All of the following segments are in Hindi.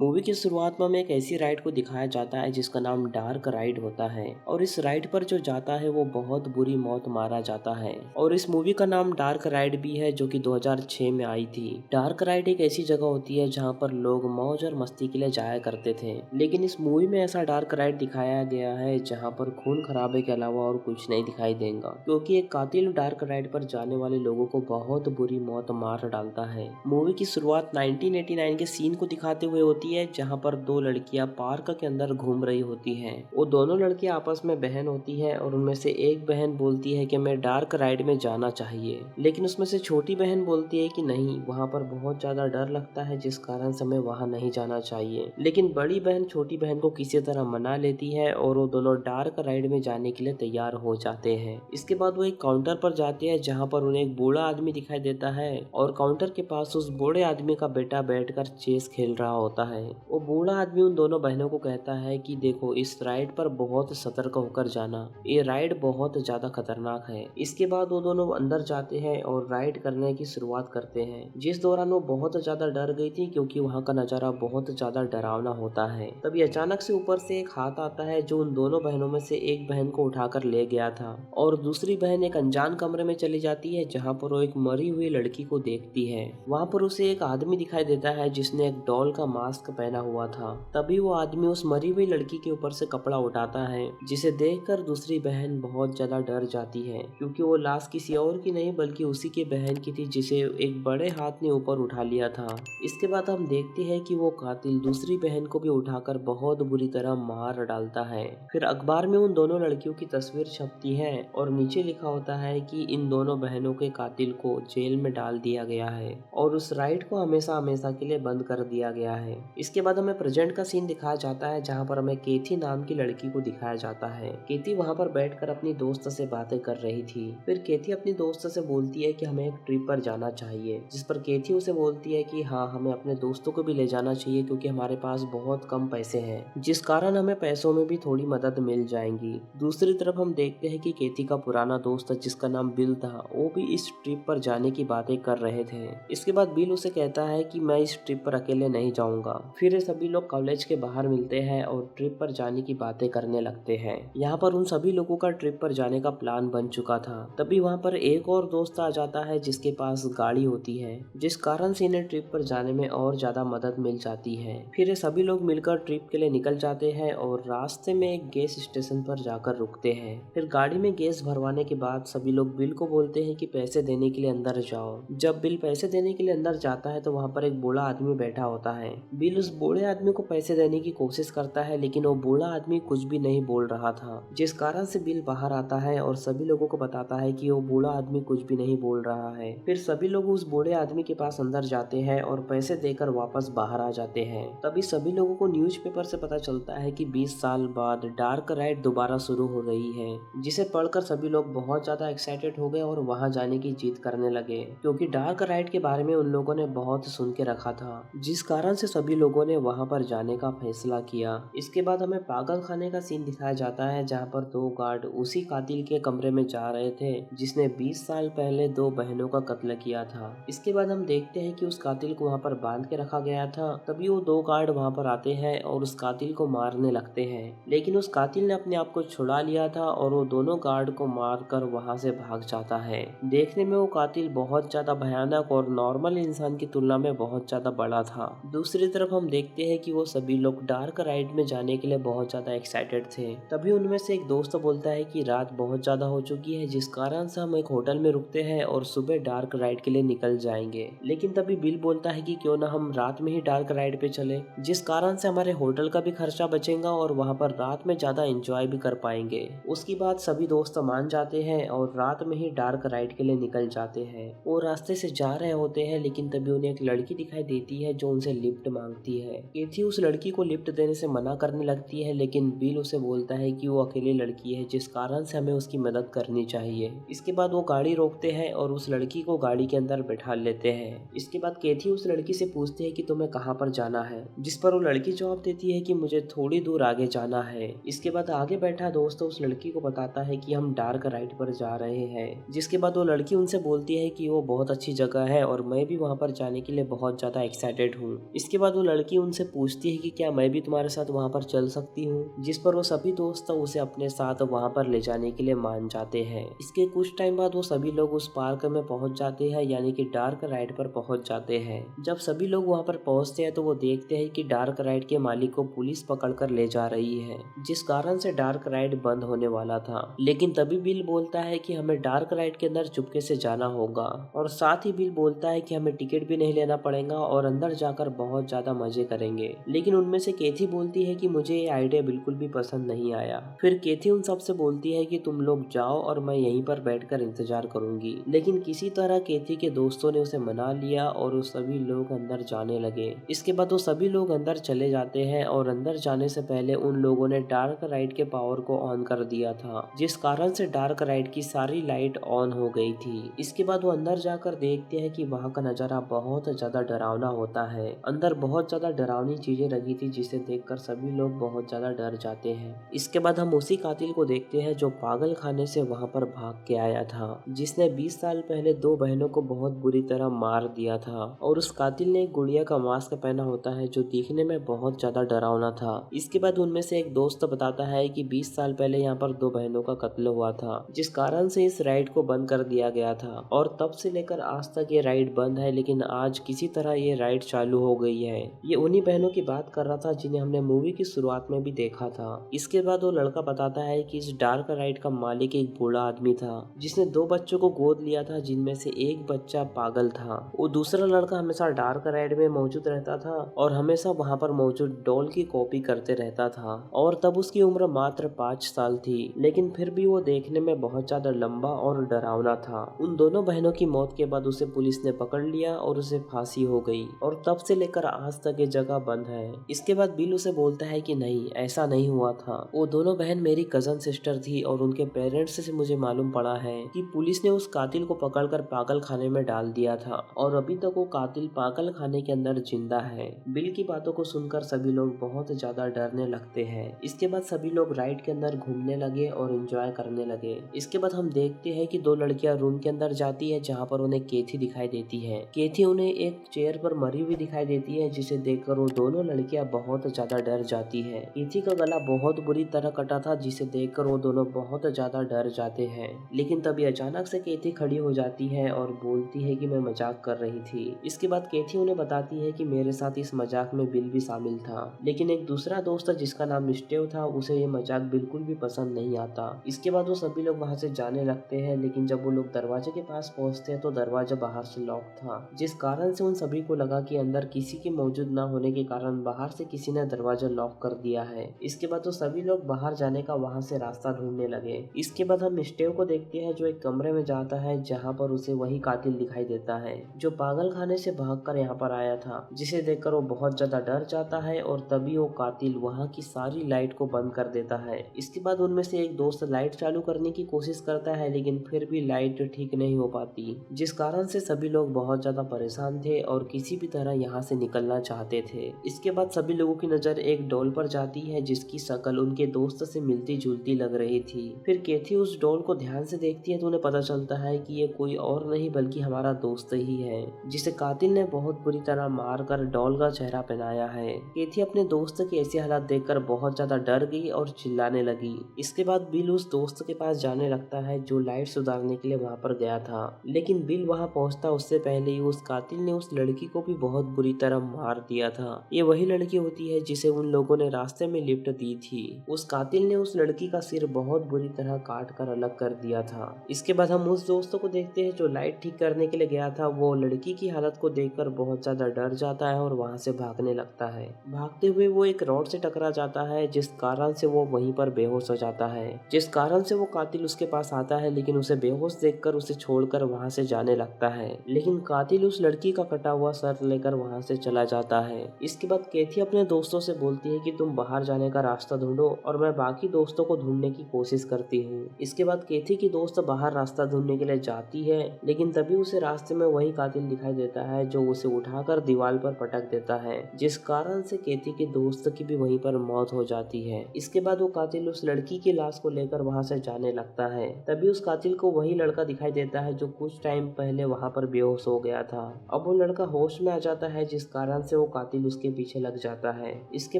मूवी की शुरुआत में हमें एक ऐसी राइड को दिखाया जाता है जिसका नाम डार्क राइड होता है और इस राइड पर जो जाता है वो बहुत बुरी मौत मारा जाता है। और इस मूवी का नाम डार्क राइड भी है जो कि 2006 में आई थी। डार्क राइड एक ऐसी जगह होती है जहाँ पर लोग मौज और मस्ती के लिए जाया करते थे, लेकिन इस मूवी में ऐसा डार्क राइड दिखाया गया है जहाँ पर खून खराबे के अलावा और कुछ नहीं दिखाई देगा, क्योंकि एक कातिल डार्क राइड पर जाने वाले लोगों को बहुत बुरी मौत मार डालता है। मूवी की शुरुआत 1989 के सीन को दिखाते हुए होती है जहाँ पर दो लड़कियां पार्क के अंदर घूम रही होती हैं। वो दोनों लड़कियां आपस में बहन होती हैं और उनमें से एक बहन बोलती है कि मैं डार्क राइड में जाना चाहिए, लेकिन उसमें से छोटी बहन बोलती है कि नहीं, वहाँ पर बहुत ज्यादा डर लगता है जिस कारण से हमें वहाँ नहीं जाना चाहिए। लेकिन बड़ी बहन छोटी बहन को किसी तरह मना लेती है और वो दोनों डार्क राइड में जाने के लिए तैयार हो जाते हैं। इसके बाद वो एक काउंटर पर जाते हैं जहाँ पर उन्हें एक बूढ़ा आदमी दिखाई देता है और काउंटर के पास उस बूढ़े आदमी का बेटा बैठकर चेस खेल रहा होता है। वो बूढ़ा आदमी उन दोनों बहनों को कहता है कि देखो, इस राइड पर बहुत सतर्क होकर जाना, ये राइड बहुत ज्यादा खतरनाक है। इसके बाद वो दोनों अंदर जाते हैं और राइड करने की शुरुआत करते हैं, जिस दौरान वो बहुत ज्यादा डर गई थी क्योंकि वहाँ का नजारा बहुत ज्यादा डरावना होता है। तभी अचानक से ऊपर से एक हाथ आता है जो उन दोनों बहनों में से एक बहन को उठाकर ले गया था और दूसरी बहन एक अनजान कमरे में चली जाती है जहाँ पर वो एक मरी हुई लड़की को देखती है। वहाँ पर उसे एक आदमी दिखाई देता है जिसने एक डॉल का मास्क पहना हुआ था। तभी वो आदमी उस मरी हुई लड़की के ऊपर से कपड़ा उठाता है, जिसे देखकर दूसरी बहन बहुत ज्यादा डर जाती है क्योंकि वो लाश किसी और की नहीं बल्कि उसी की बहन की थी जिसे एक बड़े हाथ ने ऊपर उठा लिया था। इसके बाद हम देखते हैं कि वो कातिल दूसरी बहन को भी उठाकर बहुत बुरी तरह मार डालता है। फिर अखबार में उन दोनों लड़कियों की तस्वीर छपती है और नीचे लिखा होता है कि इन दोनों बहनों के कातिल को जेल में डाल दिया गया है और उस राइड को हमेशा हमेशा के लिए बंद कर दिया गया है। इसके बाद हमें प्रेजेंट का सीन दिखाया जाता है जहाँ पर हमें केथी नाम की लड़की को दिखाया जाता है। केथी वहाँ पर बैठकर अपनी दोस्त से बातें कर रही थी। फिर केथी अपनी दोस्त से बोलती है कि हमें एक ट्रिप पर जाना चाहिए, जिस पर केथी उसे बोलती है कि हाँ, हमें अपने दोस्तों को भी ले जाना चाहिए क्योंकि हमारे पास बहुत कम पैसे हैं, जिस कारण हमें पैसों में भी थोड़ी मदद मिल जाएंगी। दूसरी तरफ हम देखते हैं कि केथी का पुराना दोस्त जिसका नाम बिल था, वो भी इस ट्रिप पर जाने की बातें कर रहे थे। इसके बाद बिल उसे कहता है कि मैं इस ट्रिप पर अकेले नहीं जाऊंगा। फिर ये सभी लोग कॉलेज के बाहर मिलते हैं और ट्रिप पर जाने की बातें करने लगते हैं। यहाँ पर उन सभी लोगों का ट्रिप पर जाने का प्लान बन चुका था। तभी वहाँ पर एक और दोस्त आ जाता है जिसके पास गाड़ी होती है, जिस कारण से इन्हें ट्रिप पर जाने में और ज्यादा मदद मिल जाती है। फिर ये सभी लोग मिलकर ट्रिप के लिए निकल जाते हैं और रास्ते में एक गैस स्टेशन पर जाकर रुकते हैं। फिर गाड़ी में गैस भरवाने के बाद सभी लोग बिल को बोलते हैं कि पैसे देने के लिए अंदर जाओ। जब बिल पैसे देने के लिए अंदर जाता है तो वहाँ पर एक बूढ़ा आदमी बैठा होता है। बिल उस बूढ़े आदमी को पैसे देने की कोशिश करता है, लेकिन वो बूढ़ा आदमी कुछ भी नहीं बोल रहा था, जिस कारण से बिल बाहर आता है और सभी लोगों को बताता है कि वो बूढ़ा आदमी कुछ भी नहीं बोल रहा है। फिर सभी लोग उस बूढ़े आदमी के पास अंदर जाते हैं और पैसे देकर वापस बाहर आ जाते हैं। तभी सभी लोगों को न्यूज़पेपर से पता चलता है कि 20 साल बाद डार्क राइड दोबारा शुरू हो रही है, जिसे पढ़कर सभी लोग बहुत ज्यादा एक्साइटेड हो गए और वहां जाने की जिद करने लगे, क्योंकि डार्क राइड के बारे में उन लोगों ने बहुत सुन के रखा था, जिस कारण से सभी लोगों ने वहां पर जाने का फैसला किया। इसके बाद हमें पागल खाने का सीन दिखाया जाता है जहाँ पर दो गार्ड उसी कातिल के कमरे में जा रहे थे जिसने 20 साल पहले दो बहनों का कत्ल किया था। इसके बाद हम देखते हैं कि उस कातिल को वहाँ पर बांध के रखा गया था। तभी वो दो गार्ड वहाँ पर आते हैं और उस कातिल को मारने लगते हैं, लेकिन उस कातिल ने अपने आप को छुड़ा लिया था और वो दोनों गार्ड को मारकर वहाँ से भाग जाता है। देखने में वो कातिल बहुत ज्यादा भयानक और नॉर्मल इंसान की तुलना में बहुत ज्यादा बड़ा था। दूसरी तरफ हम देखते हैं कि वो सभी लोग डार्क राइड में जाने के लिए बहुत ज्यादा एक्साइटेड थे। तभी उनमें से एक दोस्त बोलता है कि रात बहुत ज्यादा हो चुकी है, जिस कारण से हम एक होटल में रुकते हैं और सुबह डार्क राइड के लिए निकल जाएंगे। लेकिन तभी बिल बोलता है कि क्यों ना हम रात में ही डार्क राइड पे चले, जिस कारण से हमारे होटल का भी खर्चा बचेगा और वहाँ पर रात में ज्यादा एंजॉय भी कर पाएंगे। उसकी बात सभी दोस्त मान जाते हैं और रात में ही डार्क राइड के लिए निकल जाते हैं। वो रास्ते से जा रहे होते हैं, लेकिन तभी उन्हें एक लड़की दिखाई देती है जो उनसे लिफ्ट मांगती है। केथी उस लड़की को लिफ्ट देने से मना करने लगती है, लेकिन बिल उसे बोलता है कि वो अकेली लड़की है जिस कारण से हमें उसकी मदद करनी चाहिए। इसके बाद वो गाड़ी रोकते हैं और उस लड़की को गाड़ी के अंदर बैठा लेते हैं। इसके बाद केथी उस लड़की से पूछती है कि तुम्हें कहाँ पर जाना है, जिस पर वो लड़की जवाब देती है कि मुझे थोड़ी दूर आगे जाना है। इसके बाद आगे बैठा दोस्त उस लड़की को बताता है कि हम डार्क राइड पर जा रहे हैं, जिसके बाद वो लड़की उनसे बोलती है कि वो बहुत अच्छी जगह है और मैं भी वहाँ पर जाने के लिए बहुत ज्यादा एक्साइटेड हूँ। इसके बाद वो लड़की उनसे पूछती है कि क्या मैं भी तुम्हारे साथ वहाँ पर चल सकती हूँ, जिस पर वो सभी दोस्त उसे अपने साथ वहाँ पर ले जाने के लिए मान जाते हैं। इसके कुछ टाइम बाद वो सभी लोग उस पार्क में पहुँच जाते हैं, यानी कि डार्क राइड पर पहुँच जाते हैं। जब सभी लोग वहाँ पर पहुँचते हैं तो वो देखते हैं कि डार्क राइड के मालिक को पुलिस पकड़ कर ले जा रही है, जिस कारण से डार्क राइड बंद होने वाला था। लेकिन तभी बिल बोलता है कि हमें डार्क राइड के अंदर चुपके से जाना होगा, और साथ ही बिल बोलता है कि हमें टिकट भी नहीं लेना पड़ेगा और अंदर जाकर बहुत ज्यादा मजे करेंगे। लेकिन उनमें से केथी बोलती है कि मुझे ये आइडिया बिल्कुल भी पसंद नहीं आया। फिर केथी उन सबसे बोलती है कि तुम लोग जाओ और मैं यहीं पर बैठकर इंतजार करूंगी। लेकिन किसी तरह केथी के दोस्तों ने उसे मना लिया और वो सभी लोग अंदर जाने लगे। इसके बाद वो सभी लोग अंदर चले जाते हैं और अंदर जाने से पहले उन लोगों ने डार्क राइड के पावर को ऑन कर दिया था, जिस कारण से डार्क राइड की सारी लाइट ऑन हो गई थी। इसके बाद वो अंदर जाकर देखते हैं कि वहाँ का नजारा बहुत ज्यादा डरावना होता है। अंदर बहुत ज्यादा डरावनी चीजें लगी थी, जिसे देखकर सभी लोग बहुत ज्यादा डर जाते हैं। इसके बाद हम उसी कातिल को देखते हैं जो पागल खाने से वहाँ पर भाग के आया था, जिसने 20 साल पहले दो बहनों को बहुत बुरी तरह मार दिया था। और उस कातिल ने एक गुड़िया का मास्क पहना होता है जो दिखने में बहुत ज्यादा डरावना था। इसके बाद उनमें से एक दोस्त बताता है कि 20 साल पहले यहाँ पर दो बहनों का कत्ल हुआ था, जिस कारण से इस राइड को बंद कर दिया गया था, और तब से लेकर आज तक ये राइड बंद है। लेकिन आज किसी तरह ये राइड चालू हो गई है। ये उन्हीं बहनों की बात कर रहा था जिन्हें हमने मूवी की शुरुआत में भी देखा था। इसके बाद वो लड़का बताता है कि इस डार्क राइड का मालिक एक बूढ़ा आदमी था, जिसने दो बच्चों को गोद लिया था, जिनमें से एक बच्चा पागल था। वो दूसरा लड़का हमेशा डार्क राइड में मौजूद रहता था और हमेशा वहाँ पर मौजूद डॉल की कॉपी करते रहता था। और तब उसकी उम्र मात्र 5 साल थी, लेकिन फिर भी वो देखने में बहुत ज्यादा लंबा और डरावना था। उन दोनों बहनों की मौत के बाद उसे पुलिस ने पकड़ लिया और उसे फांसी हो गई, और तब से लेकर आज तक ये जगह बंद है। इसके बाद बिल उसे बोलता है कि नहीं, ऐसा नहीं हुआ था। वो दोनों बहन मेरी कजन सिस्टर थी और उनके पेरेंट्स से मुझे मालूम पड़ा है कि पुलिस ने उस कातिल को पकड़कर पागल खाने में डाल दिया था, और अभी तक वो कातिल पागल खाने के अंदर जिंदा है। बिल की बातों को सुनकर सभी लोग बहुत ज्यादा डरने लगते हैं। इसके बाद सभी लोग राइड के अंदर घूमने लगे और एंजॉय करने लगे। इसके बाद हम देखते हैं कि दो लड़कियां रूम के अंदर जाती है, जहाँ पर उन्हें केथी दिखाई देती है। केथी उन्हें एक चेयर पर मरी हुई दिखाई देती है, जिसे देखकर वो दोनों लड़कियां बहुत ज्यादा डर जाती है। केथी का गला बहुत बुरी तरह कटा था, जिसे देखकर वो दोनों बहुत ज्यादा डर जाते हैं। लेकिन तभी अचानक से केथी खड़ी हो जाती है और बोलती है कि मैं मजाक कर रही थी। इसके बाद केथी उन्हें बताती है कि मेरे साथ इस मजाक में बिल भी शामिल था, लेकिन एक दूसरा दोस्त जिसका नाम स्टेव था, उसे ये मजाक बिल्कुल भी पसंद नहीं आता। इसके बाद वो सभी लोग वहाँ से जाने लगते हैं, लेकिन जब वो लोग दरवाजे के पास पहुँचते हैं तो दरवाजा बाहर से लॉक था, जिस कारण से उन सभी को लगा कि अंदर किसी के मौजूद न होने के कारण बाहर से किसी ने दरवाजा लॉक कर दिया है। इसके बाद तो सभी लोग बाहर जाने का वहाँ से रास्ता ढूंढने लगे। इसके बाद हम स्टेव को देखते हैं जो एक कमरे में जाता है, जहाँ पर उसे वही कातिल दिखाई देता है जो पागल खाने से भागकर यहाँ पर आया था, जिसे देखकर वो बहुत ज्यादा डर जाता है। और तभी वो कातिल वहाँ की सारी लाइट को बंद कर देता है। इसके बाद उनमें से एक दोस्त लाइट चालू करने की कोशिश करता है, लेकिन फिर भी लाइट ठीक नहीं हो पाती, जिस कारण से सभी लोग बहुत ज्यादा परेशान थे और किसी भी तरह यहाँ से निकलना चाहते थे। इसके बाद सभी लोगों की नजर एक डॉल पर जाती है, जिसकी शक्ल उनके दोस्त से मिलती जुलती लग रही थी। फिर केथी उस डॉल को ध्यान से देखती है तो उन्हें पता चलता है कि ये कोई और नहीं बल्कि हमारा दोस्त ही है, जिसे कातिल ने बहुत बुरी तरह मार कर डॉल का चेहरा पहनाया है। केथी अपने दोस्त की ऐसी हालत देखकर बहुत ज्यादा डर गई और चिल्लाने लगी। इसके बाद बिल उस दोस्त के पास जाने लगता है जो लाइट सुधारने के लिए वहाँ पर गया था, लेकिन बिल वहाँ पहुँचता उससे पहले ही उस कातिल ने उस लड़की को भी बहुत बुरी तरह मार दिया था। ये वही लड़की होती है जिसे उन लोगों ने रास्ते में लिफ्ट दी थी। उस कातिल ने उस लड़की का सिर बहुत बुरी तरह काट कर अलग कर दिया था। इसके बाद हम उस दोस्त को देखते हैं जो लाइट ठीक करने के लिए गया था। वो लड़की की हालत को देखकर बहुत ज्यादा डर जाता है और वहाँ से भागने लगता है। भागते हुए वो एक रॉड से टकरा जाता है, जिस कारण से वो वहीं पर बेहोश हो जाता है, जिस कारण से वो कातिल उसके पास आता है, लेकिन उसे बेहोश देखकर उसे छोड़कर वहाँ से जाने लगता है। लेकिन कातिल उस लड़की का कटा हुआ सर लेकर वहाँ से चला जाता है। इसके बाद केथी अपने दोस्तों से बोलती है कि तुम बाहर जाने का रास्ता ढूंढो और मैं बाकी दोस्तों को ढूंढने की कोशिश करती हूँ। इसके बाद केथी की दोस्त बाहर रास्ता ढूंढने के लिए जाती है, लेकिन तभी उसे रास्ते में वही कातिल दिखाई देता है जो उसे उठाकर दीवार पर पटक देता है, जिस कारण से केथी के दोस्त की भी वहीं पर मौत हो जाती है। इसके बाद वो कातिल उस लड़की की लाश को लेकर वहाँ से जाने लगता है। तभी उस कातिल को वही लड़का दिखाई देता है जो कुछ टाइम पहले वहाँ पर बेहोश हो गया था। अब वो लड़का होश में आ जाता है, जिस कारण से से वो कातिल उसके पीछे लग जाता है। इसके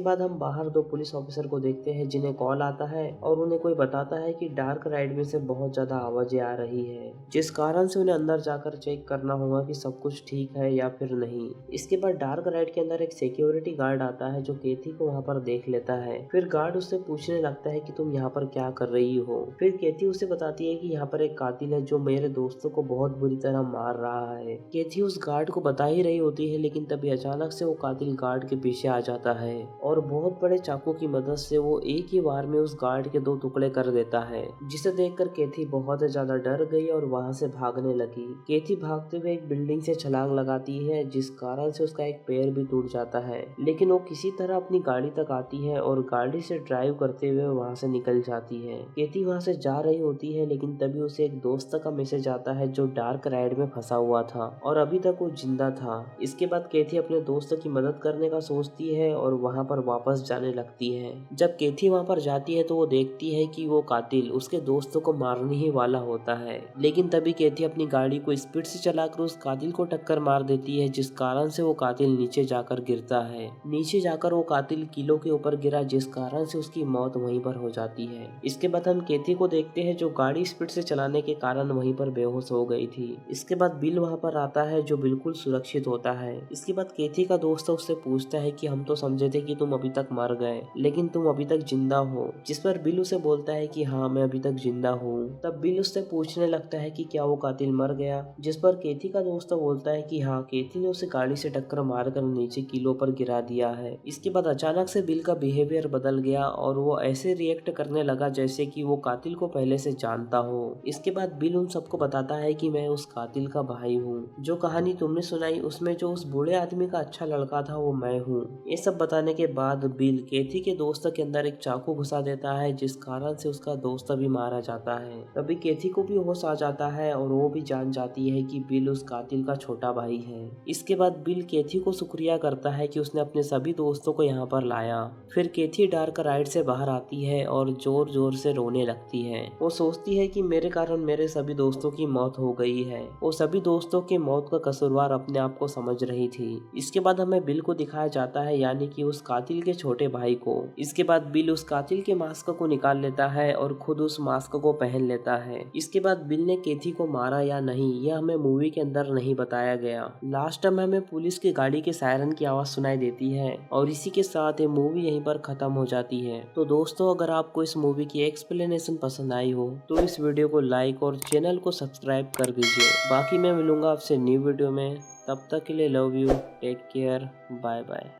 बाद हम बाहर दो पुलिस ऑफिसर को देखते हैं जिन्हें कॉल आता है और उन्हें कोई बताता है कि डार्क राइड में से बहुत ज्यादा आवाजें आ रही है, जिस कारण से उन्हें अंदर जाकर चेक करना होगा कि सब कुछ ठीक है या फिर नहीं। इसके बाद डार्क राइड के अंदर एक सिक्योरिटी गार्ड आता है जो केथी को वहाँ पर देख लेता है। फिर गार्ड उससे पूछने लगता है कि तुम यहाँ पर क्या कर रही हो। फिर केथी उसे बताती है कि यहाँ पर एक कातिल है जो मेरे दोस्तों को बहुत बुरी तरह मार रहा है। केथी उस गार्ड को बता ही रही होती है, लेकिन तभी अचानक से वो कातिल गार्ड के पीछे आ जाता है और बहुत बड़े चाकू की मदद से वो एक ही बार में उस गार्ड के 2 टुकड़े कर देता है, जिसे देखकर केथी बहुत ज्यादा डर गई और वहाँ से भागने लगी। केथी भागते हुए एक बिल्डिंग से छलांग लगाती है, जिस कारण से उसका एक पैर भी टूट जाता है, लेकिन वो किसी तरह अपनी गाड़ी तक आती है और गाड़ी से ड्राइव करते हुए वहाँ से निकल जाती है। केथी वहाँ से जा रही होती है, लेकिन तभी उसे एक दोस्त का मैसेज आता है जो डार्क राइड में फंसा हुआ था और अभी तक वो जिंदा था। इसके बाद केथी अपने दोस्त की मदद करने का सोचती है और वहाँ पर वापस जाने लगती है। जब केथी वहाँ पर जाती है तो वो देखती है कि वो कातिल उसके दोस्तों को मारने ही वाला होता है, लेकिन तभी केथी अपनी गाड़ी को स्पीड से चलाकर उस कातिल को टक्कर मार देती है, जिस कारण से वो कातिल नीचे जाकर गिरता है। नीचे जाकर वो कातिल किलो के ऊपर गिरा, जिस कारण से उसकी मौत वहीं पर हो जाती है। इसके बाद हम केथी को देखते हैं जो गाड़ी स्पीड से चलाने के कारण वहीं पर बेहोश हो गई थी। इसके बाद बिल वहाँ पर आता है जो बिल्कुल सुरक्षित होता है। इसके बाद केथी का दोस्त उससे पूछता है कि हम तो समझे थे कि तुम अभी तक मर गए, लेकिन तुम अभी तक जिंदा हो। जिस पर बिल उसे बोलता है कि हाँ मैं अभी तक जिंदा हूँ। तब बिल उससे पूछने लगता है कि क्या वो कातिल मर गया, जिस पर केथी का दोस्त बोलता है कि हाँ केथी ने उसे गाड़ी से टक्कर मारकर नीचे किलो पर गिरा दिया है। इसके बाद अचानक से बिल का बिहेवियर बदल गया और वो ऐसे रिएक्ट करने लगा जैसे कि वो कातिल को पहले से जानता हो। इसके बाद बिल उन सबको बताता है कि मैं उस कातिल का भाई हूँ। जो कहानी तुमने सुनाई उसमें जो उस बूढ़े आदमी का अच्छा लड़का था वो मैं हूँ। ये सब बताने के बाद बिल केथी के दोस्त के अंदर एक चाकू घुसा देता है, जिस कारण से उसका दोस्त भी मारा जाता है। तभी केथी को भी होश आ जाता है और वो भी जान जाती है कि बिल उस कातिल का छोटा भाई है। इसके बाद बिल केथी को शुक्रिया करता है कि उसने अपने सभी दोस्तों को यहाँ पर लाया। फिर केथी डार्क राइड से बाहर आती है और जोर जोर से रोने लगती है। वो सोचती है कि मेरे कारण मेरे सभी दोस्तों की मौत हो गई है। वो सभी दोस्तों की मौत का कसूरवार अपने आप को समझ रही थी। इसके बाद हमें बिल को दिखाया जाता है, यानी कि उस कातिल के छोटे भाई को। इसके बाद बिल उस कातिल के मास्क को निकाल लेता है और खुद उस मास्क को पहन लेता है। इसके बाद बिल ने केथी को मारा या नहीं यह हमें मूवी के अंदर नहीं बताया गया। लास्ट में हमें पुलिस की गाड़ी के सायरन की आवाज सुनाई देती है और इसी के साथ ये मूवी यहीं पर खत्म हो जाती है। तो दोस्तों अगर आपको इस मूवी की एक्सप्लेनेशन पसंद आई हो तो इस वीडियो को लाइक और चैनल को सब्सक्राइब कर दीजिए। बाकी मैं मिलूंगा आपसे न्यू वीडियो में, तब तक के लिए love you, take care, bye bye.